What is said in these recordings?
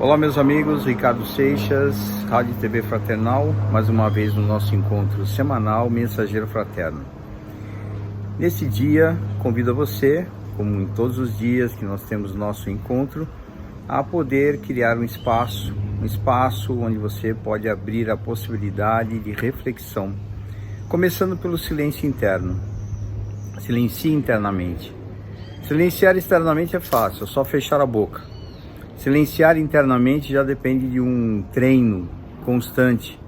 Olá meus amigos, Ricardo Seixas, Rádio e TV Fraternal, mais uma vez no nosso encontro semanal Mensageiro Fraterno. Nesse dia, convido a você, como em todos os dias que nós temos nosso encontro, a poder criar um espaço onde você pode abrir a possibilidade de reflexão, começando pelo silêncio interno. Silencie internamente. Silenciar externamente é fácil, é só fechar a boca. Silenciar internamente já depende de um treino constante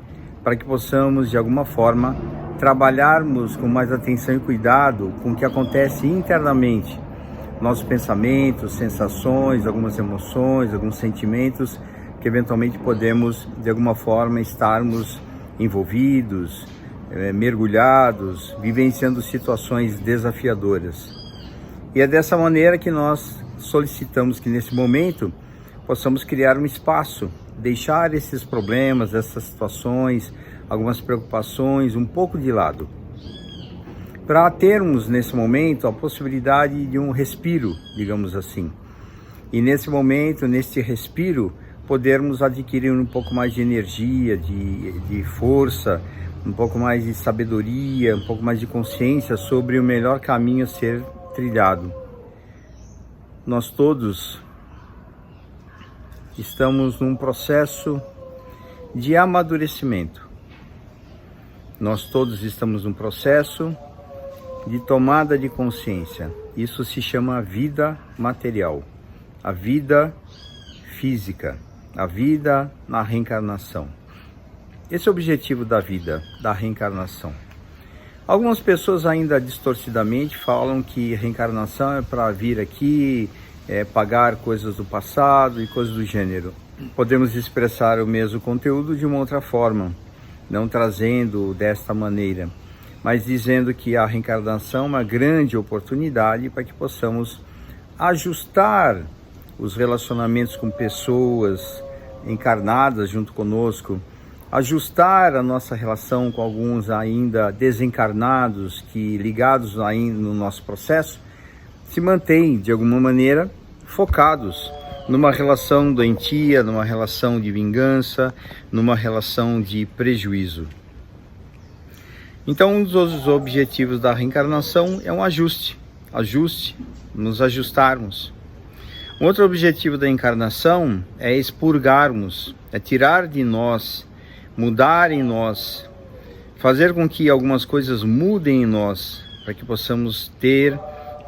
para que possamos, de alguma forma, trabalharmos com mais atenção e cuidado com o que acontece internamente. Nossos pensamentos, sensações, algumas emoções, alguns sentimentos que eventualmente podemos, de alguma forma, estarmos envolvidos, mergulhados, vivenciando situações desafiadoras. E é dessa maneira que nós solicitamos que nesse momento possamos criar um espaço, deixar esses problemas, essas situações, algumas preocupações um pouco de lado, para termos nesse momento a possibilidade de um respiro, digamos assim. E nesse momento, nesse respiro, podermos adquirir um pouco mais de energia, de força, um pouco mais de sabedoria, um pouco mais de consciência sobre o melhor caminho a ser trilhado. Nós todos estamos num processo de amadurecimento. Nós todos estamos num processo de tomada de consciência. Isso se chama vida material, a vida física, a vida na reencarnação. Esse é o objetivo da vida, da reencarnação. Algumas pessoas ainda distorcidamente falam que reencarnação é para vir aqui, pagar coisas do passado e coisas do gênero. Podemos expressar o mesmo conteúdo de uma outra forma, não trazendo desta maneira, mas dizendo que a reencarnação é uma grande oportunidade para que possamos ajustar os relacionamentos com pessoas encarnadas junto conosco, ajustar a nossa relação com alguns ainda desencarnados que, ligados ainda no nosso processo, se mantêm de alguma maneira focados numa relação doentia, numa relação de vingança, numa relação de prejuízo. Então, um dos objetivos da reencarnação é um ajuste, nos ajustarmos. Um outro objetivo da encarnação é expurgarmos, é tirar de nós, mudar em nós, fazer com que algumas coisas mudem em nós, para que possamos ter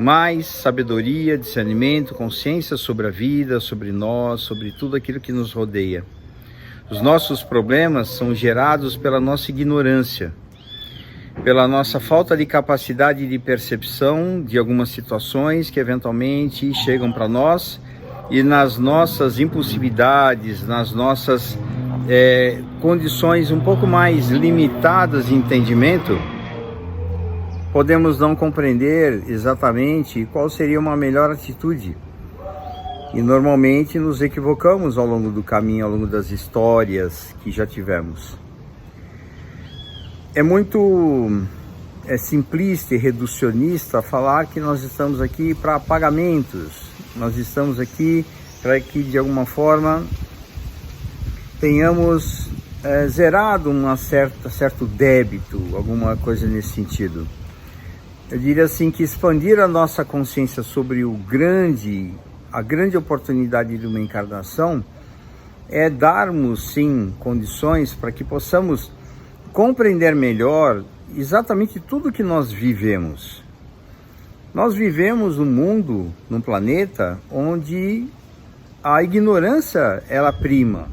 mais sabedoria, discernimento, consciência sobre a vida, sobre nós, sobre tudo aquilo que nos rodeia. Os nossos problemas são gerados pela nossa ignorância, pela nossa falta de capacidade de percepção de algumas situações que eventualmente chegam para nós e nas nossas impulsividades, nas nossas condições um pouco mais limitadas de entendimento, podemos não compreender exatamente qual seria uma melhor atitude. E normalmente nos equivocamos ao longo do caminho, ao longo das histórias que já tivemos. É muito simplista e reducionista falar que nós estamos aqui para pagamentos, nós estamos aqui para que de alguma forma tenhamos zerado certo débito, alguma coisa nesse sentido. Eu diria assim que expandir a nossa consciência sobre a grande oportunidade de uma encarnação é darmos sim condições para que possamos compreender melhor exatamente tudo que nós vivemos. Nós vivemos num mundo, num planeta onde a ignorância ela prima.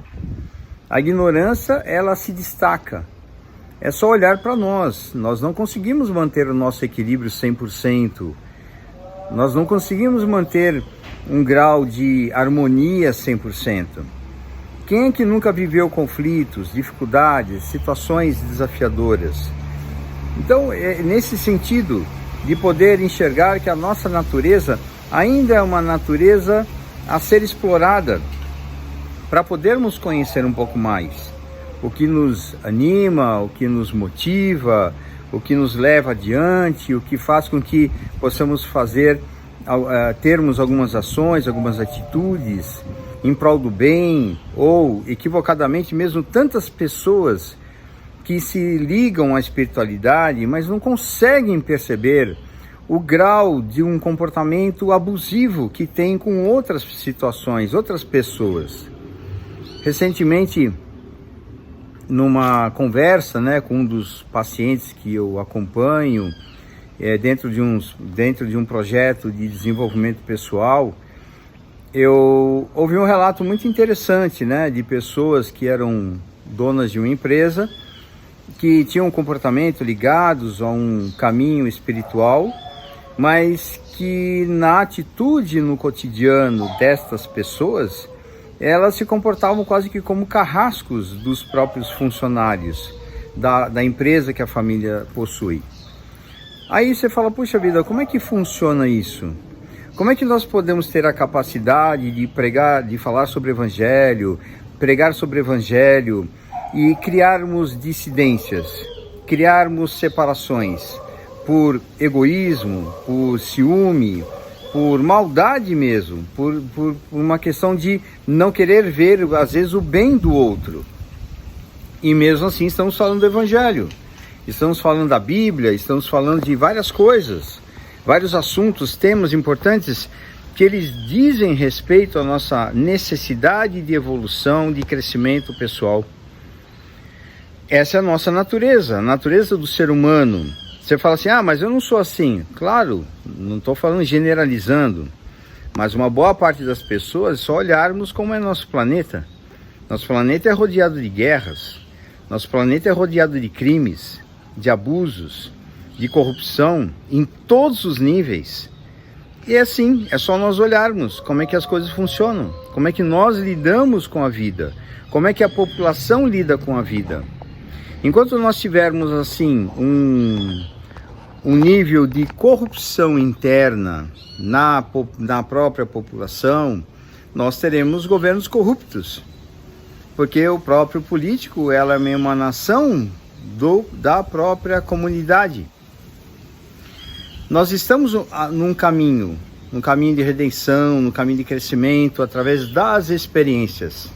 A ignorância, ela se destaca. É só olhar para nós. Nós não conseguimos manter o nosso equilíbrio 100%. Nós não conseguimos manter um grau de harmonia 100%. Quem é que nunca viveu conflitos, dificuldades, situações desafiadoras? Então, é nesse sentido de poder enxergar que a nossa natureza ainda é uma natureza a ser explorada, para podermos conhecer um pouco mais o que nos anima, o que nos motiva, o que nos leva adiante, o que faz com que possamos termos algumas ações, algumas atitudes em prol do bem, ou equivocadamente mesmo tantas pessoas que se ligam à espiritualidade, mas não conseguem perceber o grau de um comportamento abusivo que tem com outras situações, outras pessoas. Recentemente, numa conversa, com um dos pacientes que eu acompanho, dentro de um projeto de desenvolvimento pessoal, eu ouvi um relato muito interessante, de pessoas que eram donas de uma empresa, que tinham um comportamento ligados a um caminho espiritual, mas que na atitude no cotidiano destas pessoas, elas se comportavam quase que como carrascos dos próprios funcionários da empresa que a família possui. Aí você fala, puxa vida, como é que funciona isso? Como é que nós podemos ter a capacidade de pregar, de falar sobre o Evangelho, pregar sobre o Evangelho e criarmos dissidências, criarmos separações por egoísmo, por ciúme, por maldade mesmo, por uma questão de não querer ver, às vezes, o bem do outro. E mesmo assim estamos falando do Evangelho, estamos falando da Bíblia, estamos falando de várias coisas, vários assuntos, temas importantes que eles dizem respeito à nossa necessidade de evolução, de crescimento pessoal. Essa é a nossa natureza, a natureza do ser humano. Você fala assim, mas eu não sou assim. Claro, não estou falando generalizando, mas uma boa parte das pessoas, só olharmos como é nosso planeta. Nosso planeta é rodeado de guerras, nosso planeta é rodeado de crimes, de abusos, de corrupção, em todos os níveis. E é assim, é só nós olharmos como é que as coisas funcionam, como é que nós lidamos com a vida, como é que a população lida com a vida. Enquanto nós tivermos assim um nível de corrupção interna na própria população, nós teremos governos corruptos, porque o próprio político é uma emanação da própria comunidade. Nós estamos num caminho de redenção, num caminho de crescimento através das experiências.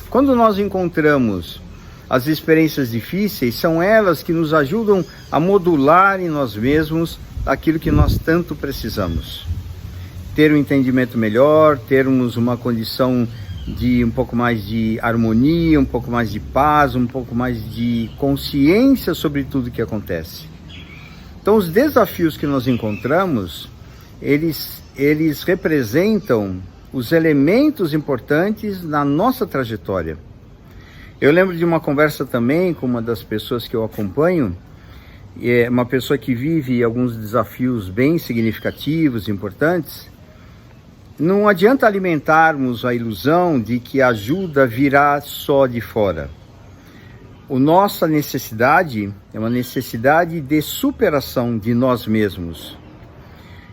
Quando nós encontramos as experiências difíceis, são elas que nos ajudam a modular em nós mesmos aquilo que nós tanto precisamos. Ter um entendimento melhor, termos uma condição de um pouco mais de harmonia, um pouco mais de paz, um pouco mais de consciência sobre tudo que acontece. Então, os desafios que nós encontramos, eles representam os elementos importantes na nossa trajetória. Eu lembro de uma conversa também com uma das pessoas que eu acompanho, é uma pessoa que vive alguns desafios bem significativos, importantes. Não adianta alimentarmos a ilusão de que a ajuda virá só de fora. A nossa necessidade é uma necessidade de superação de nós mesmos.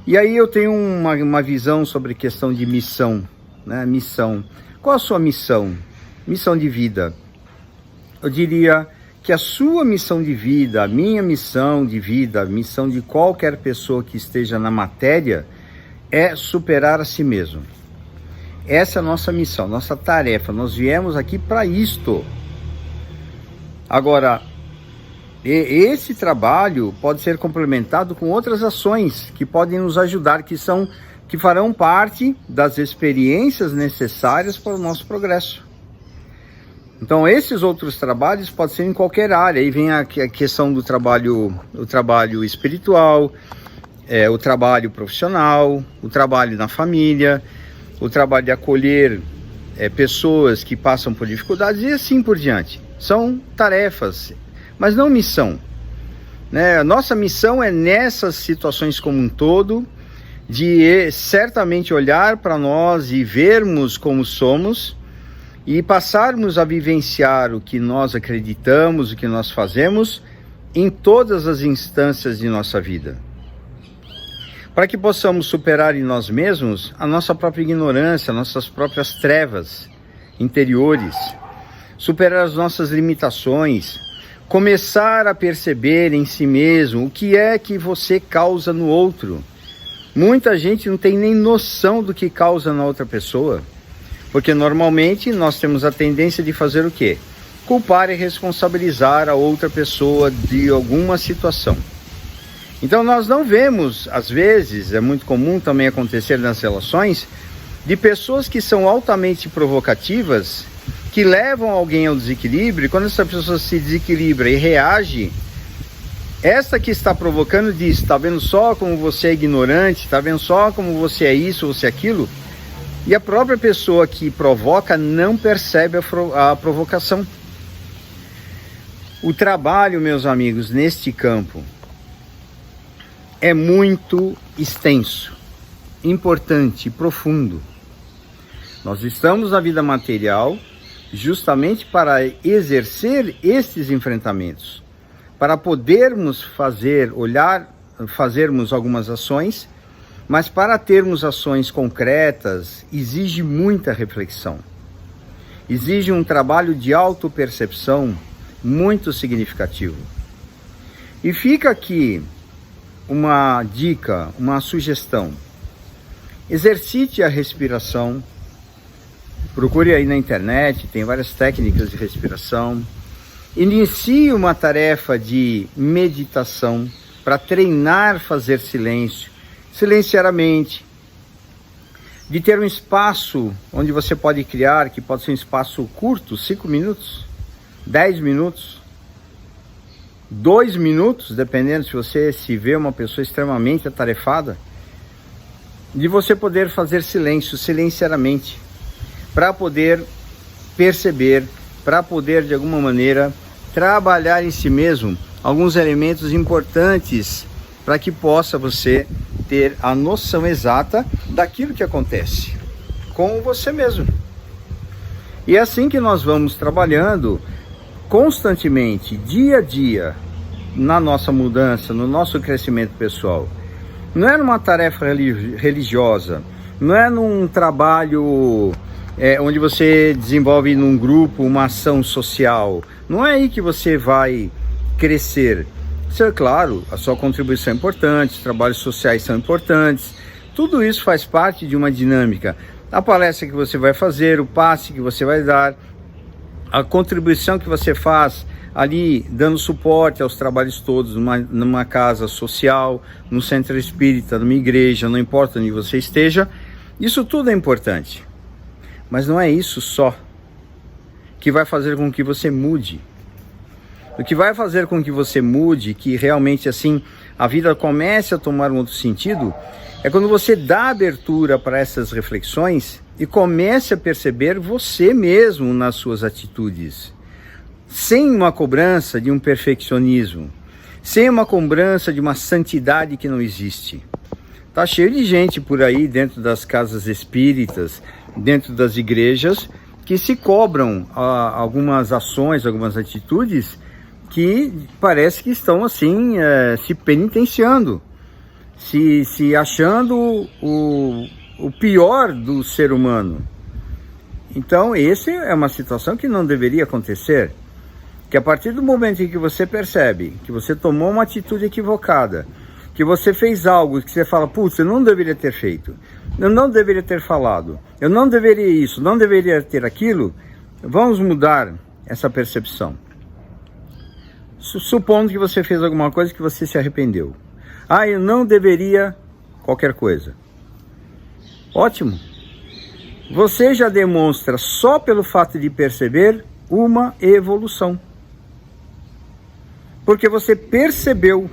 E aí eu tenho uma visão sobre a questão de missão, Missão. Qual a sua missão? Missão de vida. Eu diria que a sua missão de vida, a minha missão de vida, a missão de qualquer pessoa que esteja na matéria, é superar a si mesmo. Essa é a nossa missão, nossa tarefa. Nós viemos aqui para isto. Agora, esse trabalho pode ser complementado com outras ações que podem nos ajudar, que farão parte das experiências necessárias para o nosso progresso. Então, esses outros trabalhos podem ser em qualquer área. Aí vem a questão do trabalho, o trabalho espiritual, o trabalho profissional, o trabalho na família, o trabalho de acolher pessoas que passam por dificuldades e assim por diante. São tarefas, mas não missão. A nossa missão é nessas situações como um todo, de certamente olhar para nós e vermos como somos, e passarmos a vivenciar o que nós acreditamos, o que nós fazemos em todas as instâncias de nossa vida. Para que possamos superar em nós mesmos a nossa própria ignorância, nossas próprias trevas interiores, superar as nossas limitações, começar a perceber em si mesmo o que é que você causa no outro. Muita gente não tem nem noção do que causa na outra pessoa. Porque normalmente nós temos a tendência de fazer o quê? Culpar e responsabilizar a outra pessoa de alguma situação. Então nós não vemos, às vezes, é muito comum também acontecer nas relações, de pessoas que são altamente provocativas, que levam alguém ao desequilíbrio, e quando essa pessoa se desequilibra e reage, essa que está provocando diz, tá vendo só como você é ignorante, tá vendo só como você é isso, você é aquilo, e a própria pessoa que provoca não percebe a provocação. O trabalho, meus amigos, neste campo é muito extenso, importante, profundo. Nós estamos na vida material justamente para exercer estes enfrentamentos, para podermos fazermos algumas ações, mas para termos ações concretas exige muita reflexão, exige um trabalho de autopercepção muito significativo. E fica aqui uma dica, uma sugestão: exercite a respiração. Procure aí na internet, tem várias técnicas de respiração. Inicie uma tarefa de meditação para treinar fazer silêncio, silenciar a mente, de ter um espaço onde você pode criar, que pode ser um espaço curto, 5 minutos, 10 minutos, 2 minutos, dependendo se você se vê uma pessoa extremamente atarefada, de você poder fazer silêncio, silenciar a mente, para poder perceber, para poder de alguma maneira trabalhar em si mesmo alguns elementos importantes para que possa você ter a noção exata daquilo que acontece com você mesmo. E é assim que nós vamos trabalhando constantemente, dia a dia, na nossa mudança, no nosso crescimento pessoal. Não é numa tarefa religiosa, não é num trabalho onde você desenvolve num grupo uma ação social. Não é aí que você vai crescer. Isso é claro, a sua contribuição é importante, os trabalhos sociais são importantes, tudo isso faz parte de uma dinâmica. A palestra que você vai fazer, o passe que você vai dar, a contribuição que você faz ali, dando suporte aos trabalhos todos, numa casa social, num centro espírita, numa igreja, não importa onde você esteja, isso tudo é importante. Mas não é isso só que vai fazer com que você mude. O que vai fazer com que você mude, que realmente assim a vida comece a tomar um outro sentido, é quando você dá abertura para essas reflexões e comece a perceber você mesmo nas suas atitudes, sem uma cobrança de um perfeccionismo, sem uma cobrança de uma santidade que não existe. Tá cheio de gente por aí dentro das casas espíritas, dentro das igrejas, que se cobram algumas ações, algumas atitudes que parece que estão assim, se penitenciando, se achando o pior do ser humano. Então, essa é uma situação que não deveria acontecer, que a partir do momento em que você percebe que você tomou uma atitude equivocada, que você fez algo que você fala, putz, eu não deveria ter feito, eu não deveria ter falado, eu não deveria isso, não deveria ter aquilo, vamos mudar essa percepção. Supondo que você fez alguma coisa que você se arrependeu. Ah, eu não deveria qualquer coisa. Ótimo. Você já demonstra, só pelo fato de perceber, uma evolução. Porque você percebeu,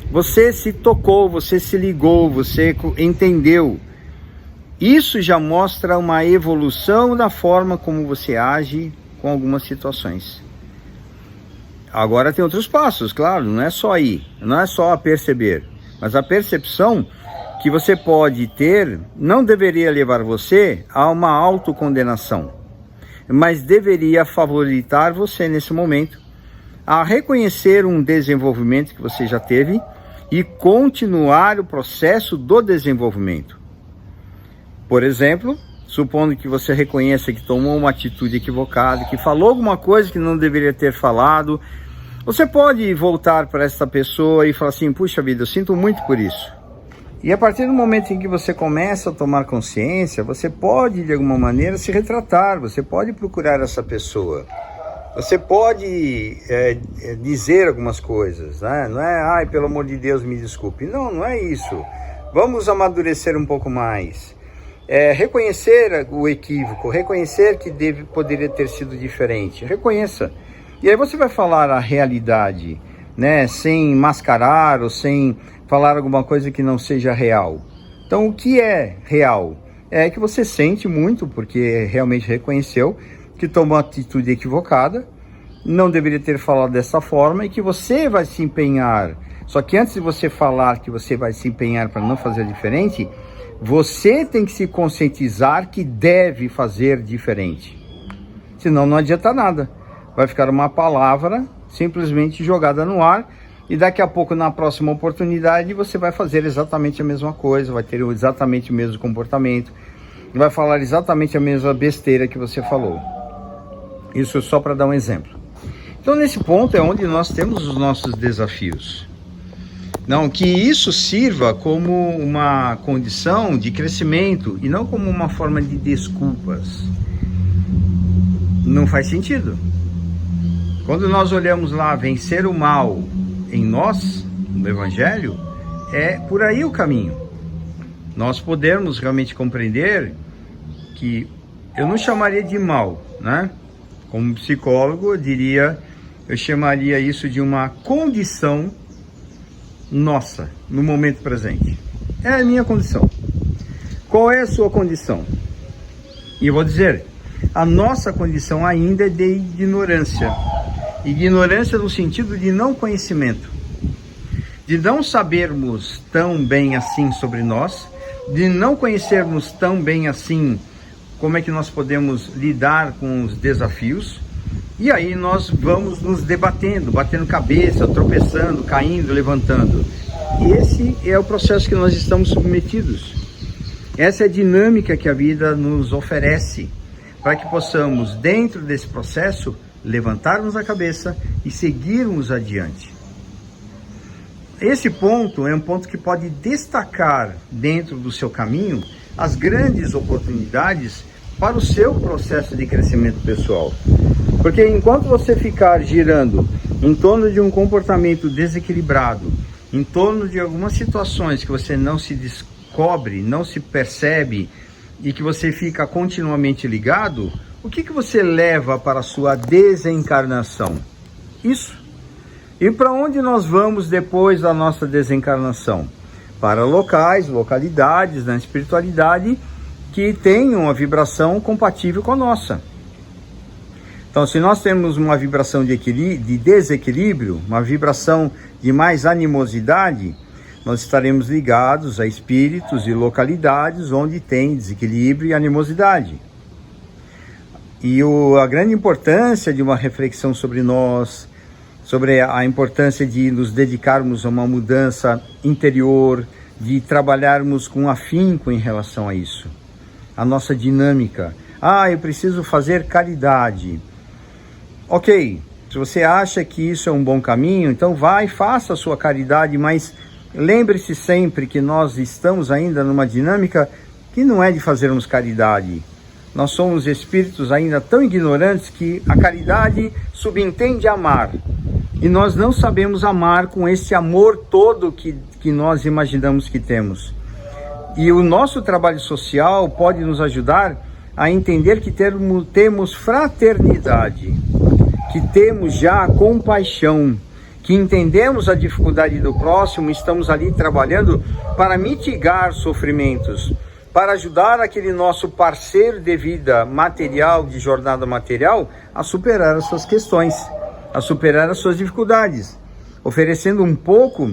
você se tocou, você se ligou, você entendeu. Isso já mostra uma evolução da forma como você age com algumas situações. Agora tem outros passos, claro, não é só aí, não é só a perceber, mas a percepção que você pode ter não deveria levar você a uma autocondenação, mas deveria favoritar você nesse momento a reconhecer um desenvolvimento que você já teve e continuar o processo do desenvolvimento. Por exemplo, supondo que você reconheça que tomou uma atitude equivocada, que falou alguma coisa que não deveria ter falado, você pode voltar para essa pessoa e falar assim, puxa vida, eu sinto muito por isso. E a partir do momento em que você começa a tomar consciência, você pode, de alguma maneira, se retratar, você pode procurar essa pessoa. Você pode dizer algumas coisas, né? Não é, ai, pelo amor de Deus, me desculpe. Não, não é isso. Vamos amadurecer um pouco mais. Reconhecer o equívoco, reconhecer que poderia ter sido diferente. Reconheça. E aí você vai falar a realidade, né? Sem mascarar ou sem falar alguma coisa que não seja real. Então, o que é real? É que você sente muito, porque realmente reconheceu que tomou uma atitude equivocada, não deveria ter falado dessa forma e que você vai se empenhar. Só que antes de você falar que você vai se empenhar para não fazer diferente, você tem que se conscientizar que deve fazer diferente. Senão não adianta nada. Vai ficar uma palavra simplesmente jogada no ar e daqui a pouco, na próxima oportunidade, você vai fazer exatamente a mesma coisa, vai ter exatamente o mesmo comportamento, vai falar exatamente a mesma besteira que você falou. Isso só para dar um exemplo. Então, nesse ponto é onde nós temos os nossos desafios. Não, que isso sirva como uma condição de crescimento e não como uma forma de desculpas. Não faz sentido. Quando nós olhamos lá, vencer o mal em nós, no Evangelho, é por aí o caminho. Nós podemos realmente compreender que eu não chamaria de mal, né? Como psicólogo, eu chamaria isso de uma condição nossa, no momento presente. É a minha condição. Qual é a sua condição? E eu vou dizer, a nossa condição ainda é de ignorância. Ignorância no sentido de não conhecimento. De não sabermos tão bem assim sobre nós, de não conhecermos tão bem assim como é que nós podemos lidar com os desafios, e aí nós vamos nos debatendo, batendo cabeça, tropeçando, caindo, levantando. E esse é o processo que nós estamos submetidos. Essa é a dinâmica que a vida nos oferece, para que possamos, dentro desse processo, levantarmos a cabeça e seguirmos adiante. Esse ponto é um ponto que pode destacar dentro do seu caminho as grandes oportunidades para o seu processo de crescimento pessoal. Porque enquanto você ficar girando em torno de um comportamento desequilibrado, em torno de algumas situações que você não se descobre, não se percebe e que você fica continuamente ligado, o que você leva para a sua desencarnação? Isso. E para onde nós vamos depois da nossa desencarnação? Para locais, localidades na espiritualidade que tenham uma vibração compatível com a nossa. Então, se nós temos uma vibração de desequilíbrio, uma vibração de mais animosidade, nós estaremos ligados a espíritos e localidades onde tem desequilíbrio e animosidade. E a grande importância de uma reflexão sobre nós, sobre a importância de nos dedicarmos a uma mudança interior, de trabalharmos com afinco em relação a isso. A nossa dinâmica. Eu preciso fazer caridade. Ok, se você acha que isso é um bom caminho, então vai, faça a sua caridade, mas lembre-se sempre que nós estamos ainda numa dinâmica que não é de fazermos caridade. Nós somos espíritos ainda tão ignorantes que a caridade subentende amar. E nós não sabemos amar com esse amor todo que nós imaginamos que temos. E o nosso trabalho social pode nos ajudar a entender que temos fraternidade, que temos já compaixão, que entendemos a dificuldade do próximo, estamos ali trabalhando para mitigar sofrimentos, para ajudar aquele nosso parceiro de vida material, de jornada material, a superar as suas questões, a superar as suas dificuldades, oferecendo um pouco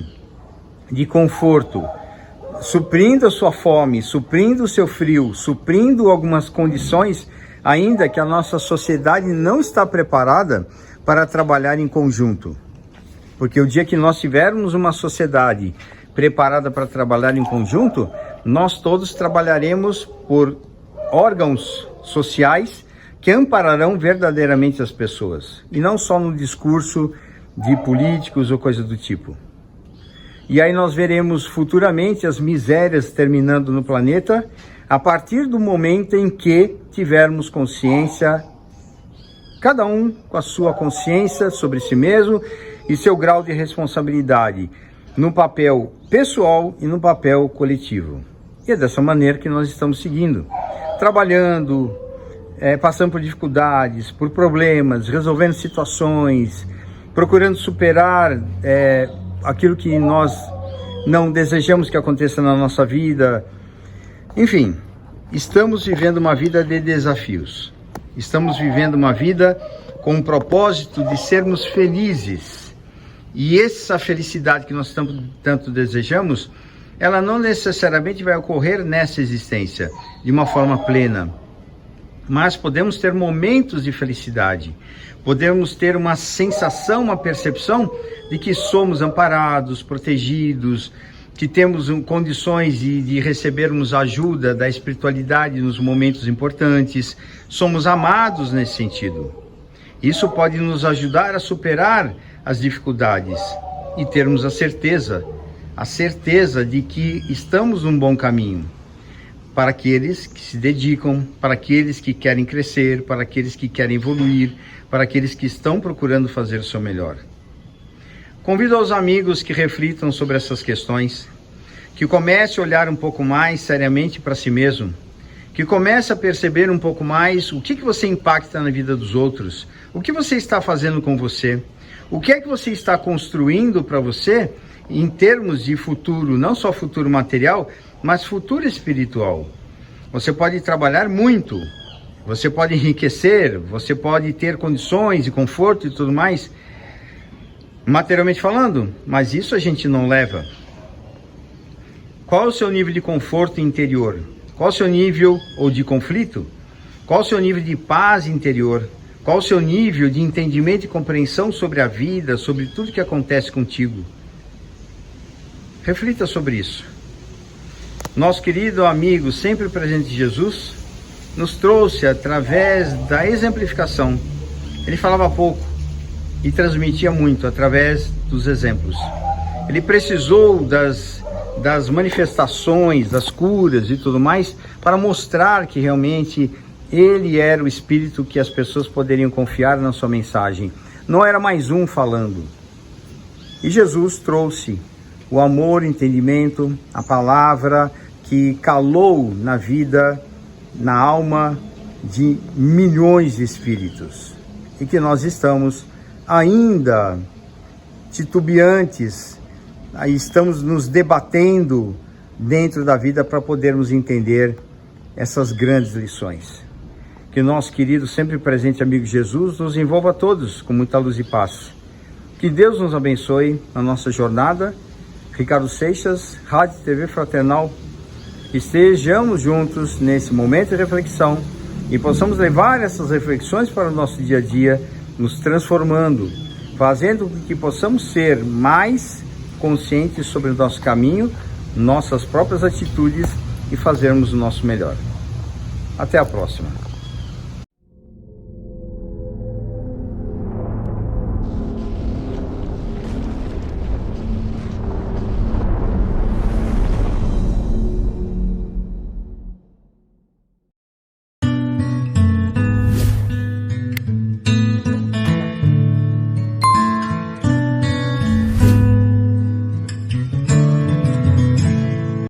de conforto, suprindo a sua fome, suprindo o seu frio, suprindo algumas condições, ainda que a nossa sociedade não está preparada para trabalhar em conjunto. Porque o dia que nós tivermos uma sociedade preparada para trabalhar em conjunto, nós todos trabalharemos por órgãos sociais que ampararão verdadeiramente as pessoas, e não só no discurso de políticos ou coisa do tipo. E aí nós veremos futuramente as misérias terminando no planeta, a partir do momento em que tivermos consciência, cada um com a sua consciência sobre si mesmo e seu grau de responsabilidade no papel pessoal e no papel coletivo. E é dessa maneira que nós estamos seguindo, trabalhando, passando por dificuldades, por problemas, resolvendo situações, procurando superar aquilo que nós não desejamos que aconteça na nossa vida. Enfim, estamos vivendo uma vida de desafios. Estamos vivendo uma vida com o propósito de sermos felizes. E essa felicidade que nós tanto desejamos, ela não necessariamente vai ocorrer nessa existência de uma forma plena. Mas podemos ter momentos de felicidade. Podemos ter uma sensação, uma percepção de que somos amparados, protegidos, que temos condições de recebermos ajuda da espiritualidade nos momentos importantes. Somos amados nesse sentido. Isso pode nos ajudar a superar as dificuldades e termos a certeza de que estamos num bom caminho. Para aqueles que se dedicam, para aqueles que querem crescer, para aqueles que querem evoluir, para aqueles que estão procurando fazer o seu melhor. Convido aos amigos que reflitam sobre essas questões, que comece a olhar um pouco mais seriamente para si mesmo, que comece a perceber um pouco mais o que você impacta na vida dos outros, o que você está fazendo com você, o que é que você está construindo para você em termos de futuro, não só futuro material, mas futuro espiritual. Você pode trabalhar muito, você pode enriquecer, você pode ter condições e conforto e tudo mais, materialmente falando, mas isso a gente não leva. Qual é o seu nível de conforto interior? Qual é o seu nível ou de conflito? Qual é o seu nível de paz interior? Qual é o seu nível de entendimento e compreensão sobre a vida, sobre tudo que acontece contigo? Reflita sobre isso. Nosso querido amigo, sempre presente Jesus, nos trouxe através da exemplificação. Ele falava pouco e transmitia muito através dos exemplos. Ele precisou das manifestações, das curas e tudo mais, para mostrar que realmente ele era o Espírito que as pessoas poderiam confiar na sua mensagem. Não era mais um falando. E Jesus trouxe o amor, o entendimento, a palavra que calou na vida, na alma de milhões de espíritos. E que nós estamos ainda titubeantes, estamos nos debatendo dentro da vida para podermos entender essas grandes lições. Que o nosso querido, sempre presente amigo Jesus, nos envolva a todos com muita luz e paz. Que Deus nos abençoe na nossa jornada. Ricardo Seixas, Rádio TV Fraternal. Estejamos juntos nesse momento de reflexão e possamos levar essas reflexões para o nosso dia a dia, nos transformando, fazendo com que possamos ser mais conscientes sobre o nosso caminho, nossas próprias atitudes e fazermos o nosso melhor. Até a próxima.